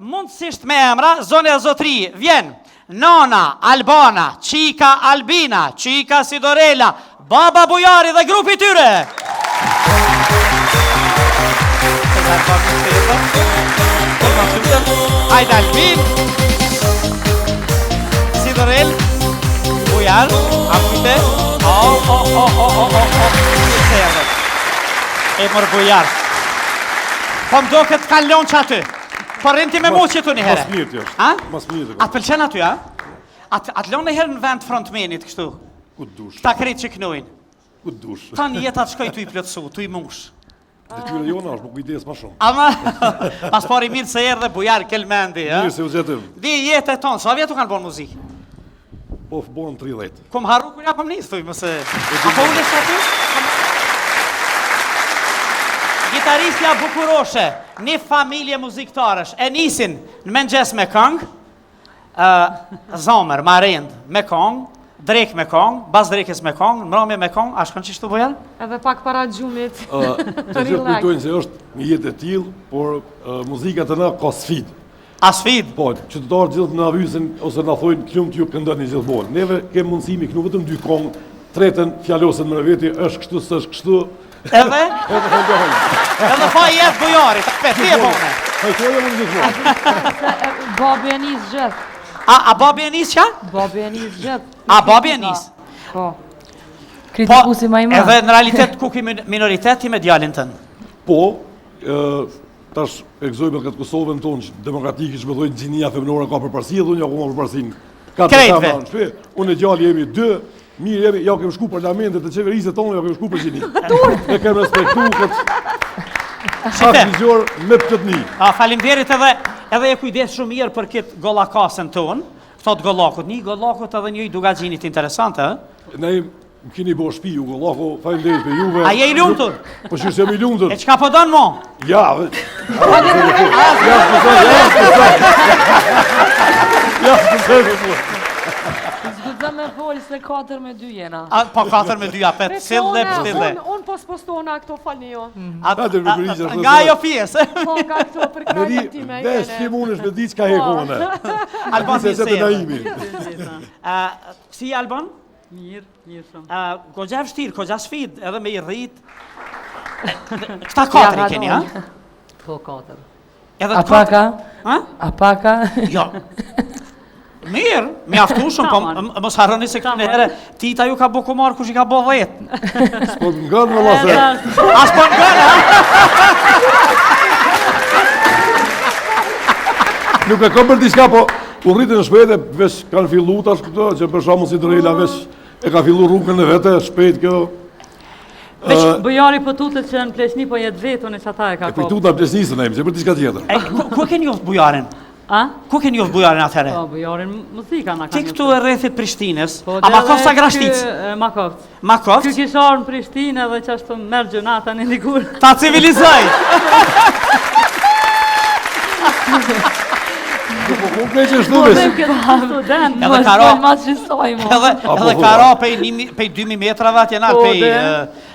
mundësisht me emra, zone e zotri, vjen Nona, Albana, Qika, Albina, Qika, Sidorela, Baba Bujari dhe grupi tyre. Hajde Albin, Sidorel, Bujar, apite, e mërë Bujar. Po më do këtë kalon që aty. Po rënti me mu që tu një herë. Mas mirë t'jo. Mas mirë. Atë pëlqen aty, a? Atë lon një herë në vend frontmenit, kështu. Ku t'dush. Ta kretë që knojnë. Ku t'dush. Ta një jetë atë shkoj tu i plëtsu, tu i mush. Detyra jona është, më kujdes ma shumë. Ama, pas pari mirë se erë dhe Bujar kelmendi, a? Mirë se u gjetëm. Di jetë e tonë, sa vjetu kanë bon muzikë? Po bon 30. Kom harru kur ja kom njës, thuj, mëse... Apo unë së aty? Gitaristja bukuroshe, një familje muziktarësh, e nisin në mëngjes me këngë, Zomer, Marend me këngë, Drek me këngë, Bas Drekes me këngë, Mromje me këngë, a shkon qishtu Bujar? Edhe pak para gjumit. Të gjithë kujtojnë se është një jetë e tillë, por muzika të na ka sfidë. A sfidë? Po, qytetarët gjithë na vysin ose na thojnë këllum t'ju këndoni gjithmonë. Neve kemë mundësi mi kënu vetëm 2 këngë, tretën fjalosen me veti, është kështu, s'është kështu. Edhe? Edhe fa jetë Bujarit, ti e bone. Hajtoja më në gjithmonë. Babi e njës gjithë. A babi e njës qa? Babi e njës gjithë. A babi e njës? Po. Kritikusi ma i ma. Edhe në realitet ku ki minoriteti me djalin tënë? Po, tash e gëzojme këtë Kosovën tonë që demokratikë që me dojnë gjinia feminore ka përparsi edhe unë ja ku ma përparsin. Krejtve. Unë e gjallë jemi 2, mirë jemi, ja kemë shku parlamentet e qeverisë tonë, ja kemë shku për gjini. E kemë respektu këtë shakë ligjor me për këtë një. Falimderit edhe e kujdes shumë mirë për këtë gollakasën tonë, thot gollakut, një gollakut edhe një duga gjinit interesante, Ne më keni bo shpi ju, gollako, faleminderit për juve. A je i lumtur? Po që jam i lumtur. E çka po don mo? Ja, Zgudza me folë se 4-2 jena. Po 4-2 apet, sille pështille. Unë po s'postona këto falni jo. Nga ajo pjesë. Po nga këto për krajnë time. Vesh që mundesh me di çka hekone. Alban Se të naimi. Si Alban? Mirë shumë. Kogja vështirë, kogja sfid, edhe me i rrit. Këta 4 i keni, ha? Po 4. Edhe A paka? Ha? A paka? Jo. Mirë, mi aftu shumë, po mos harroni se këtë në herë, tita ju ka bo kumar kush i ka bo 10. S'po ngën valla se. As po ngën, ha? Nuk e kam për diçka, po u rritën në shpejt e vesh kanë fillu tash këto, që për shkakun si Drejla vesh e ka fillu rrugën e vete, shpejt kjo. Bujari po tutet që në Pleqni po jetë vetë, unë që ata e ka E kujtu ta Pleqnisën e që për diçka tjetër. Ku keni joftë Bujarin? A? Ku keni joftë Bujarin atëherë? Po, Bujarin muzika na ka. Ti këtu e rrethit Prishtinës, a Makov sa Grashtic? Makov. Makov? Ky kishar në Prishtinë edhe që ashtu merë gjënata në dikur. Ta civilizoj! Po keqë shtu vesh. Student. Edhe karo, Edhe edhe karo pej 2000 metrave atje nalt, pej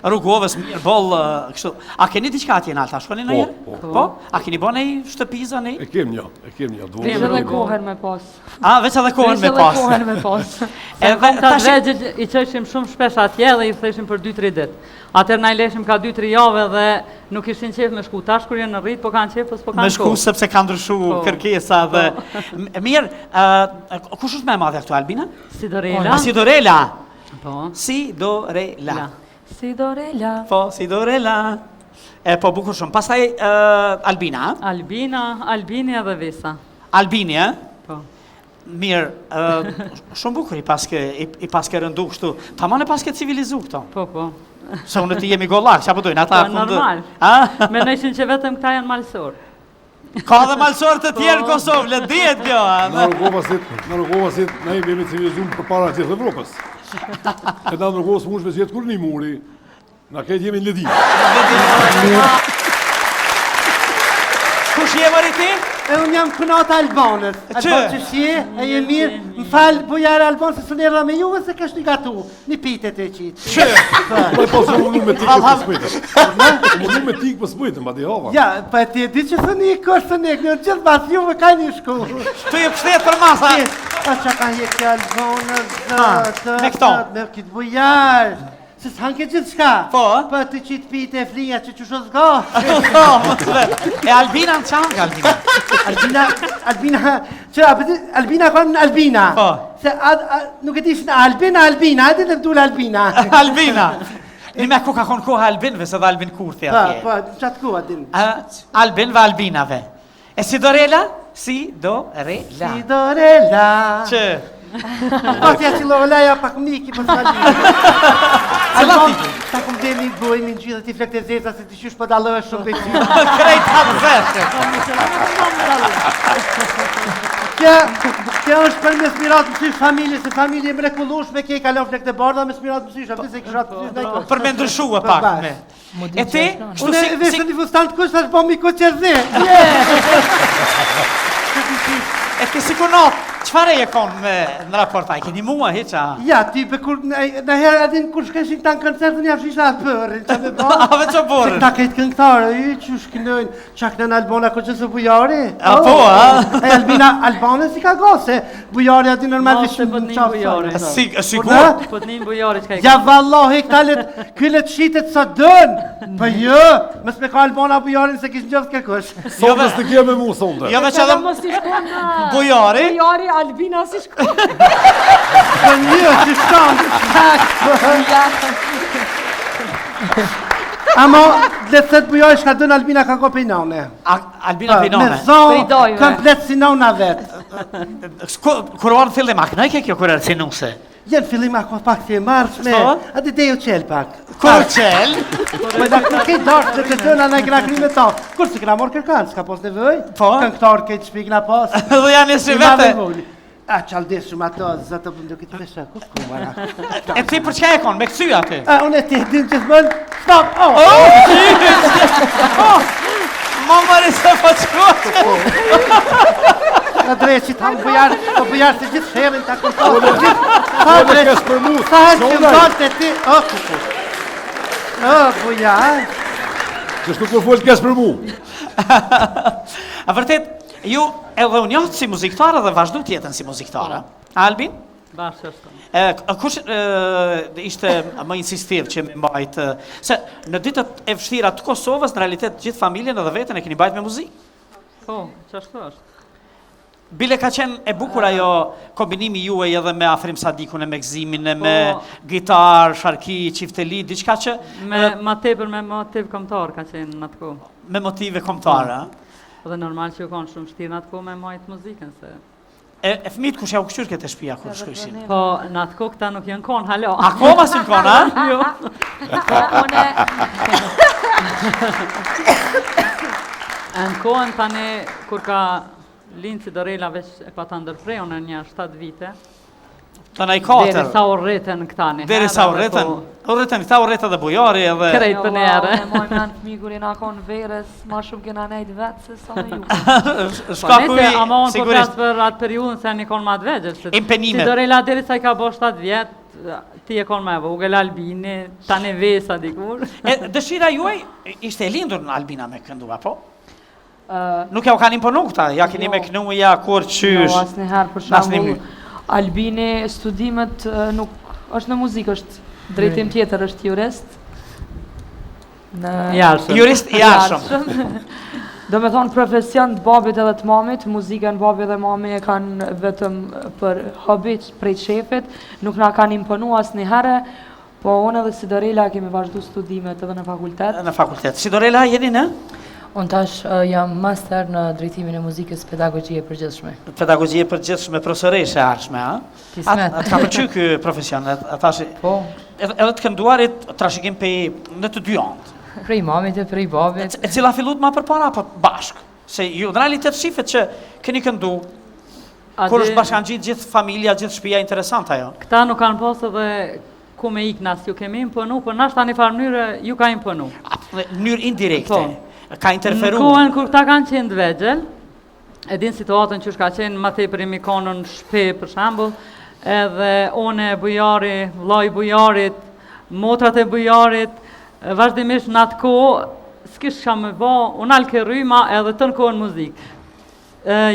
rrugovës mirë boll kështu. A keni diçka atje nalt, a shkoni ndonjëherë? Po. A keni bën ai shtëpiza ne? E kem një. Veç edhe kohën me pas. A veç edhe kohën me pas. Edhe ta drejtë i çojshim shumë shpesh atje dhe i thëshim për 2-3 ditë. Atëherë na i leshim ka 2-3 javë dhe nuk ishin qef me shku. Tash kur janë në rrit, po kanë qef, po s'po kanë shku. Me shku sepse ka ndryshu kërkesa dhe... Mirë, kush është me e madhe këtu, Albina? Sidorela. Sidorela. Po. Sidorela. Sidorela. Po, Sidorela. Po bukur shumë. Pastaj Albina. Albini edhe Vesa. Albini, e? Po. Mirë, shumë bukur i paske rëndu kështu. Tamam e paske civilizu këto. Po. Se unë të jemi gollak, që apo dojnë ata... Po, normal. Me nëjshin që vetëm këta janë malësor. Ka dhe malësor të tjerë në Kosovë, le dihet kjo. Në rrugovasit, ne jemi civilizuar për para gjithë Evropës. E në rrugovës mund shme zjetë kur një muri, na këtë jemi në ledi. Kush je mëri ti? E unë jam kënata Albanës. Alban që shje, e je mirë, më falë bujare Albanë se së nërra me juve se kesh një gatu. Një pite të qitë. Që? Po se mundu me tikë për spëjtëm. Mundu me tikë për spëjtëm, ba di hava. Ja, pa e ti e di që së një kështë së një, një gjithë basë juve ka një shku. Të je pështet për masa. A që ka një kjo Albanës, me këto? Me këtë bujarë. Se s'han ke gjithë shka. Po? Pa të qitë pite e flinja që që shos ga. E Albina në qanë nga Albina? Albina ka në Albina. Po. Se nuk e dish në Albina, edhe të mdullë Albina. Albina. Një me ku ka konë koha Albinve, se dhe Albin Kurthi atje. Po, qatë ku adin. Albin vë Albinave. E Sidorela? Sidorela. Sidorela. Që? Patja që lovelaja pak miki për s'Albina. Albon, ta kum dhe një boj, një gjithë ti flekte zeza se ti qysh për dalëve shumë për ty. Krejt hatë vërshë. Kjo është për me smirat mësysh familje, se familje mrekullush me kej kalon flekte bardha me smirat mësysh, apëti se këshat mësysh në i kështë. Për me ndryshua pak me. E ti? Unë e veshë një fustant kush, është po mi ku qërzi. E ti si kunot, qëfare e konë në raport, a i keni mua, heqa? Ja, ti për kur, në herë adin kur shkeshin këta në koncertën, ja fshisha atë përrin, që me ba. Ave që borën? Se këta kejtë këngëtarë, që shkënojnë, qak në Albona ko që së bujari. A po, a? E Albina Albane si ka gose, bujari ati normalisht Po të një bujari. Sigur? Po të një bujari që ka i Ja vallahi, këllet shitet sa dënë, për jë, mës me ka Albana bujarin se kishë njëftë kërkush. Sondës të kje me mu, sonde. Jo me që dhe Mos i shkon bujari? Bujari Albina si shkon. Për një, që shkanë, Amo, le të thëtë bujari shka dënë Albina ka ko pejnone. Albina Pinone. Me zonë, Pridojve. komplet si nona vetë. Kur orë në fillim, a këna i ke kjo kur e rëcinuse? Jenë fillim ako pak si e marshme, a di dejo qelë pak. Kur qel? Po da kur kej darsh në këtë dëna në gra krime ta. Kur si këna morë kërkanë, s'ka pos nevoj? Po? Këngëtarë kejtë shpik na pas. Dhe janë njësë vete. A qaldesh shumë ato, zëtë bëndo këtë pesha, ku s'ku mara. E ti për çka e konë, me këthy aty? A, unë e ti din që s'mën, stop, Ma mëri se po qëtë. Në drejtë që ta më bujarë se gjithë sherin ta këntarë. Unë e kesh për mu, Sa hëtë që më dalë të ti, bujarë. që shtu kur folë kesh për mu. A vërtet, ju edhe unë njohët si muziktarë dhe vazhdu tjetën si muziktarë. Albin? bashkë është. Kush ishte më insistiv që më mbajt, se në ditët e vështira të Kosovës, në realitet gjithë familjen edhe vetën e keni bajt me muzikë. Po, qashtu është. Bile ka qenë e bukur ajo kombinimi juaj edhe me Afrim Sadikun e me gëzimin e me gitar, sharki, qifteli, diçka që... Ma tepër me motiv kombëtar ka qenë në atë kohë. Me motive kombëtare, Dhe normal që ju kanë shumë shtirë në atë kohë me majtë muzikën, se... E fëmijët kush ja u kështyr këtë shtëpia kur shkojshin? Po, në atë kohë këta nuk janë konë, halo. Akoma s'në konë, a? Jo. Në kohën tani, kur ka linë Sidorela veç e pa të ndërprejo në një 7 vite, Të na i 4. deri sa u rritën këta një herë. Deri sa u rritën. U rritën këta, u rritën dhe bujari edhe... Krejt për një herë. E moj me në fmi kur i na konë verës, ma shumë kena nejt vetë se sa me ju. Shkaku i, Ama unë po sigurisht. flasë për atë periudhën se një konë ma të vegjës. Impenimet. Sidorela deri sa i ka bo 7 vjetë, ti e konë me vogël Albini, tani vesa dikur. Dëshira juaj ishte e lindur në Albina me këndua, po? Nuk ja u kanë imponu këta, ja keni me kënu ja kur qysh. Jo, asë njëherë për shambull. Albini studimet nuk është në muzikë, është drejtim tjetër, është jurist. Jarshëm. Jurist i jarshëm. Do me thonë profesion të babit edhe të mamit, muzikën babi dhe mami e kanë vetëm për hobi prej shefit, nuk na kanë imponu asë njëherë, po unë edhe Sidorela kemi vazhdu studimet edhe në fakultet. Në fakultet. Sidorela, jeni në? Unë tash jam master në drejtimin e muzikës pedagogjie përgjithshme. Pedagogjie përgjithshme, profesoreshe arshme, a? Kismet. Atë ka përqy ky profesion, Po, edhe të kënduarit trashëgim në të dy anët. prej mamit e prej babit. E cila fillut ma përpara, apo bashkë? Se ju në realitet shifet që keni këndu, kur është bashkan gjithë familja, gjithë shtëpia interesant ajo. Këta nuk kanë posë edhe ku me iknas, ju kemi imponu, për nashta një farë mënyrë ju ka imponu. Në mënyrë indirekte, Po. ka interferu. Në kohën kur këta kanë qenë vegjel, e din situatën që shka qenë ma tepër imi kanën shpe për shembull, edhe one bujari, vllai bujarit, motrat e bujarit, vazhdimisht në atë kohë, s'kish qa me ba, unë alë ke rryma edhe të në kohën muzikë.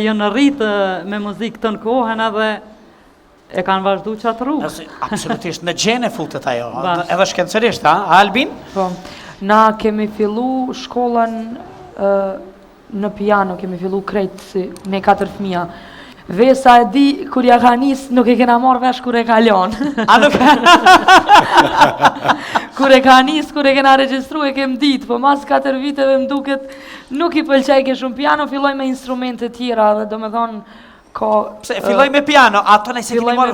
Jënë rritë me muzikë të në kohën edhe e kanë vazhdu qatë rrugë. Absolutisht, në gjene futet ajo, edhe shkencërisht, a Albin? Po, na kemi fillu shkollën në piano, kemi fillu krejt si me 4 fëmija. Vesa e di, kur ja ka nis, nuk e kena marrë vesh kur e ka lon. A nuk? Kur e ka nis, kur e kena regjistru e kem dit, po mas 4 viteve më duket nuk i pëlqej ke shumë piano, filloj me instrumente tjera dhe do me thonë Pse filloj me piano, ato ne se keni marrë